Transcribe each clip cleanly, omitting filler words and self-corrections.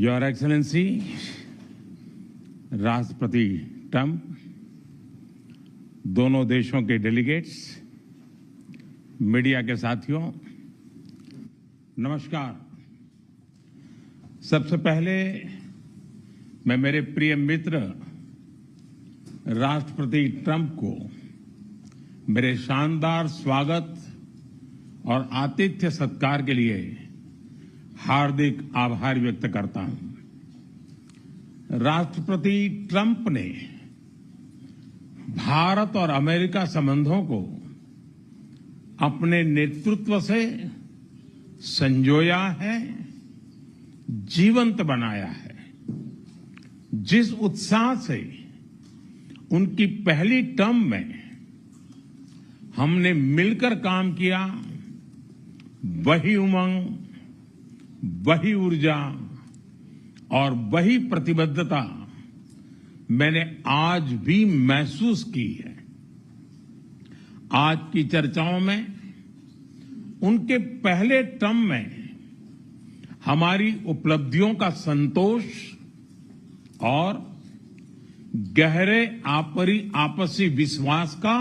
Your excellency राष्ट्रपति Trump, दोनों देशों के डेलीगेट्स, मीडिया के साथियों, नमस्कार। सबसे पहले मैं मेरे प्रिय मित्र राष्ट्रपति ट्रंप को मेरे शानदार स्वागत और आतिथ्य सत्कार के लिए हार्दिक आभार व्यक्त करता हूं। राष्ट्रपति ट्रंप ने भारत और अमेरिका संबंधों को अपने नेतृत्व से संजोया है, जीवंत बनाया है। जिस उत्साह से उनकी पहली टर्म में हमने मिलकर काम किया, वही उमंग, वही ऊर्जा और वही प्रतिबद्धता मैंने आज भी महसूस की है। आज की चर्चाओं में उनके पहले टर्म में हमारी उपलब्धियों का संतोष और गहरे आपसी विश्वास का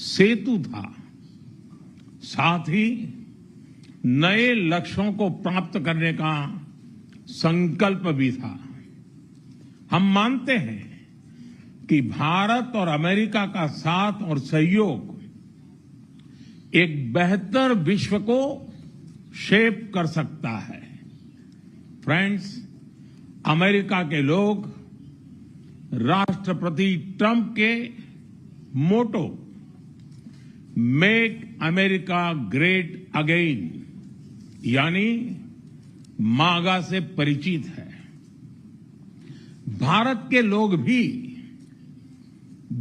सेतु था। साथ ही नए लक्ष्यों को प्राप्त करने का संकल्प भी था। हम मानते हैं कि भारत और अमेरिका का साथ और सहयोग एक बेहतर विश्व को शेप कर सकता है। फ्रेंड्स, अमेरिका के लोग राष्ट्रपति ट्रंप के मोटो मेक अमेरिका ग्रेट अगेन यानी मागा से परिचित है। भारत के लोग भी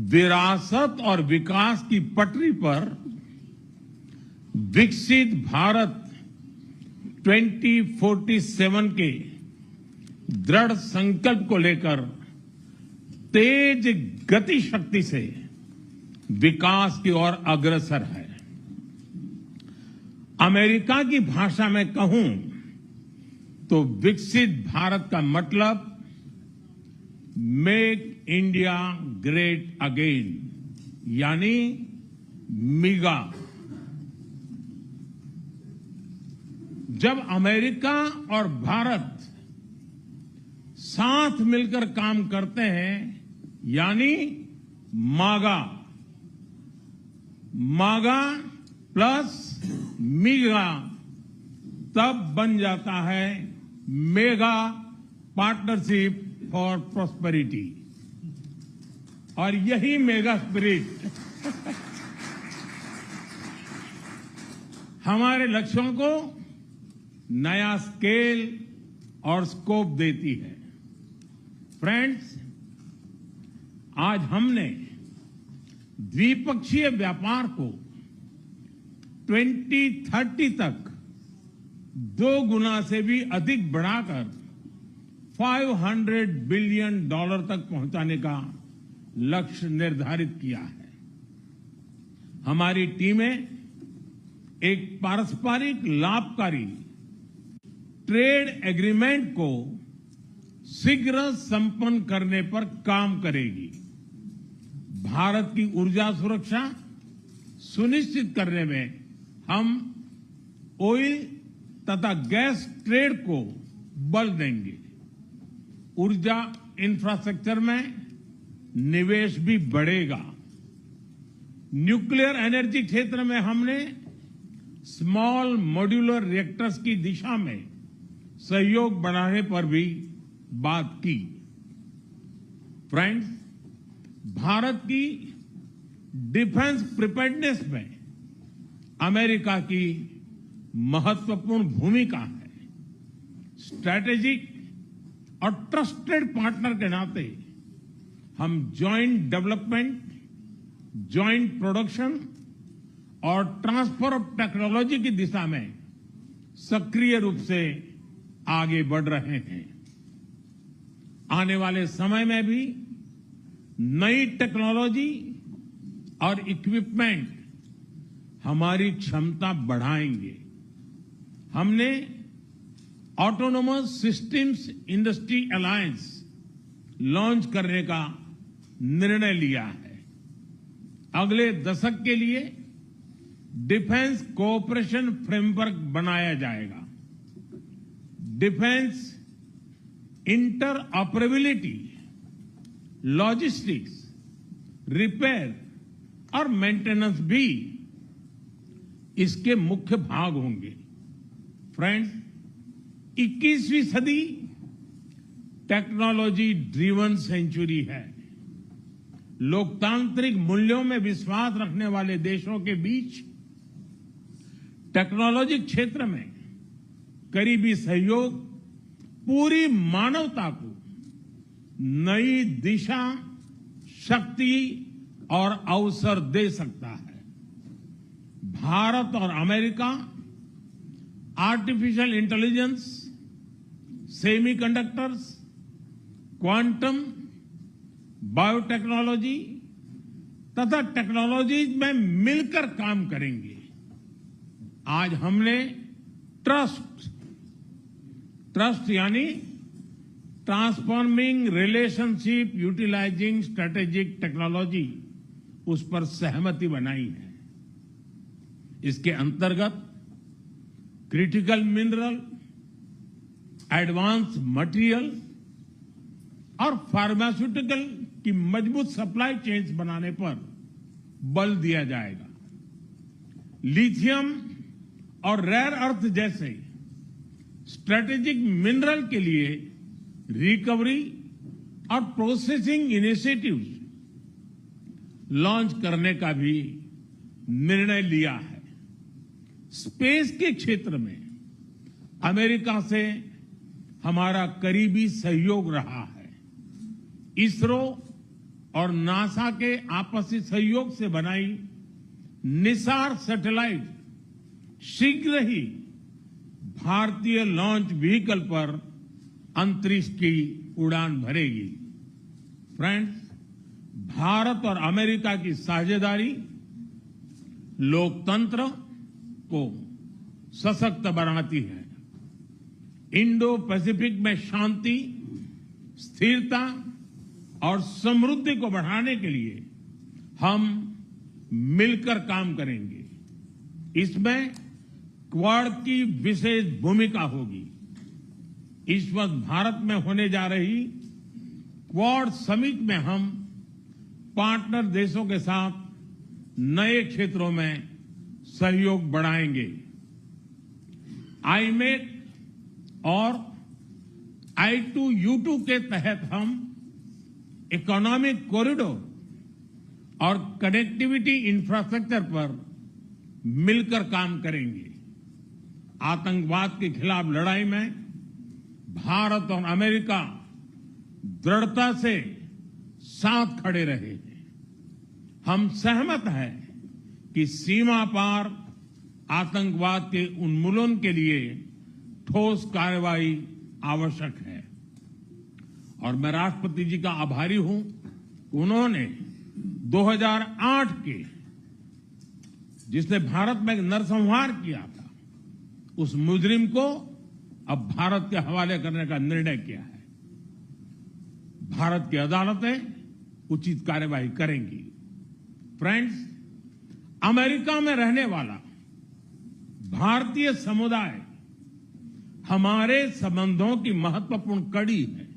विरासत और विकास की पटरी पर विकसित भारत 2047 के दृढ़ संकल्प को लेकर तेज गति शक्ति से विकास की ओर अग्रसर है। अमेरिका की भाषा में कहूं तो विकसित भारत का मतलब मेक इंडिया ग्रेट अगेन यानी मिगा। जब अमेरिका और भारत साथ मिलकर काम करते हैं यानी मागा, मागा प्लस मिगा, तब बन जाता है मेगा पार्टनरशिप फॉर प्रॉस्पेरिटी। और यही मेगा स्पिरिट हमारे लक्ष्यों को नया स्केल और स्कोप देती है। फ्रेंड्स, आज हमने द्विपक्षीय व्यापार को 2030 तक 2 गुना से भी अधिक बढ़ाकर $500 बिलियन तक पहुंचाने का लक्ष्य निर्धारित किया है। हमारी टीमें एक पारस्परिक लाभकारी ट्रेड एग्रीमेंट को शीघ्र संपन्न करने पर काम करेगी। भारत की ऊर्जा सुरक्षा सुनिश्चित करने में हम ऑयल तथा गैस ट्रेड को बल देंगे। ऊर्जा इंफ्रास्ट्रक्चर में निवेश भी बढ़ेगा। न्यूक्लियर एनर्जी क्षेत्र में हमने स्मॉल मॉड्यूलर रिएक्टर्स की दिशा में सहयोग बढ़ाने पर भी बात की। फ्रेंड्स, भारत की डिफेंस प्रिपेयर्डनेस में अमेरिका की महत्वपूर्ण भूमिका है। स्ट्रैटेजिक और ट्रस्टेड पार्टनर के नाते हम जॉइंट डेवलपमेंट, जॉइंट प्रोडक्शन और ट्रांसफर ऑफ टेक्नोलॉजी की दिशा में सक्रिय रूप से आगे बढ़ रहे हैं। आने वाले समय में भी नई टेक्नोलॉजी और इक्विपमेंट हमारी क्षमता बढ़ाएंगे। हमने autonomous systems industry alliance launch करने का निर्णय लिया है। अगले दशक के लिए डिफेंस कोऑपरेशन फ्रेमवर्क बनाया जाएगा। डिफेंस इंटरऑपरेबिलिटी, लॉजिस्टिक्स, रिपेयर और मेंटेनेंस भी इसके मुख्य भाग होंगे। फ्रेंड्स, 21वीं सदी टेक्नोलॉजी ड्रिवन सेंचुरी है। लोकतांत्रिक मूल्यों में विश्वास रखने वाले देशों के बीच टेक्नोलॉजी क्षेत्र में करीबी सहयोग पूरी मानवता को नई दिशा, शक्ति और अवसर दे सकता है। भारत और America artificial intelligence, semiconductors, quantum, biotechnology तथा टेक्नोलॉजीज में मिलकर काम करेंगे। आज हमने ट्रस्ट यानी transforming relationship utilising strategic technology, उस पर सहमति बनाई है। इसके अंतर्गत क्रिटिकल मिनरल, एडवांस मटेरियल और फार्मास्यूटिकल की मजबूत सप्लाई चेन्स बनाने पर बल दिया जाएगा। लिथियम और रेयर अर्थ जैसे स्ट्रेटेजिक मिनरल के लिए रिकवरी और प्रोसेसिंग इनिशिएटिव्स लॉन्च करने का भी निर्णय लिया है। स्पेस के क्षेत्र में अमेरिका से हमारा करीबी सहयोग रहा है। इसरो और नासा के आपसी सहयोग से बनाई निसार सैटेलाइट शीघ्र ही भारतीय लॉन्च व्हीकल पर अंतरिक्ष की उड़ान भरेगी। फ्रेंड्स, भारत और अमेरिका की साझेदारी लोकतंत्र को सशक्त बनाती है। इंडो पैसिफिक में शांति, स्थिरता और समृद्धि को बढ़ाने के लिए हम मिलकर काम करेंगे। इसमें क्वाड की विशेष भूमिका होगी। इस वक्त भारत में होने जा रही क्वाड समिट में हम पार्टनर देशों के साथ नए क्षेत्रों में सहयोग बढ़ाएंगे। आईमेक और I2U2 के तहत हम इकोनॉमिक कॉरिडोर और कनेक्टिविटी इंफ्रास्ट्रक्चर पर मिलकर काम करेंगे। आतंकवाद के खिलाफ लड़ाई में भारत और अमेरिका दृढ़ता से साथ खड़े रहे हैं। हम सहमत हैं कि सीमा पार आतंकवाद के उन्मूलन के लिए ठोस कार्रवाई आवश्यक है। और मैं राष्ट्रपति जी का आभारी हूं कि उन्होंने 2008 के जिसने भारत में नरसंहार किया था, उस मुजरिम को अब भारत के हवाले करने का निर्णय किया है। भारत की अदालतें उचित कार्यवाही करेंगी। फ्रेंड्स, अमेरिका में रहने वाला भारतीय समुदाय हमारे संबंधों की महत्वपूर्ण कड़ी है।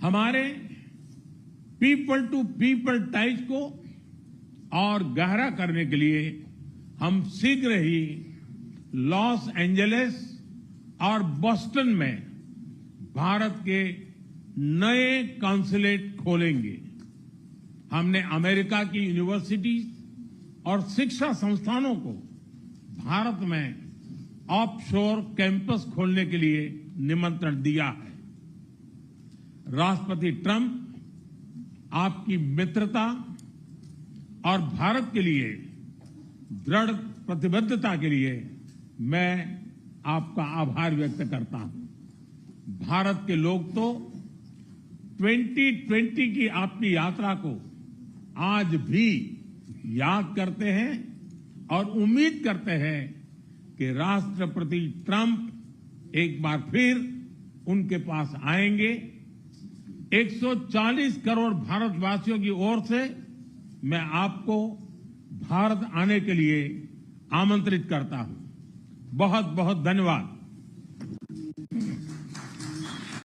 हमारे पीपल टू पीपल टाइज को और गहरा करने के लिए हम शीघ्र ही लॉस एंजलिस और बोस्टन में भारत के नए कॉन्सुलेट खोलेंगे। हमने अमेरिका की यूनिवर्सिटीज और शिक्षा संस्थानों को भारत में ऑफशोर कैंपस खोलने के लिए निमंत्रण दिया है। राष्ट्रपति ट्रंप आपकी मित्रता और भारत के लिए दृढ़ प्रतिबद्धता के लिए मैं आपका आभार व्यक्त करता हूं। भारत के लोग तो 2020 की आपकी यात्रा को आज भी याद करते हैं और उम्मीद करते हैं कि राष्ट्रपति ट्रंप एक बार फिर उनके पास आएंगे। 140 करोड़ भारतवासियों की ओर से मैं आपको भारत आने के लिए आमंत्रित करता हूं। बहुत बहुत धन्यवाद।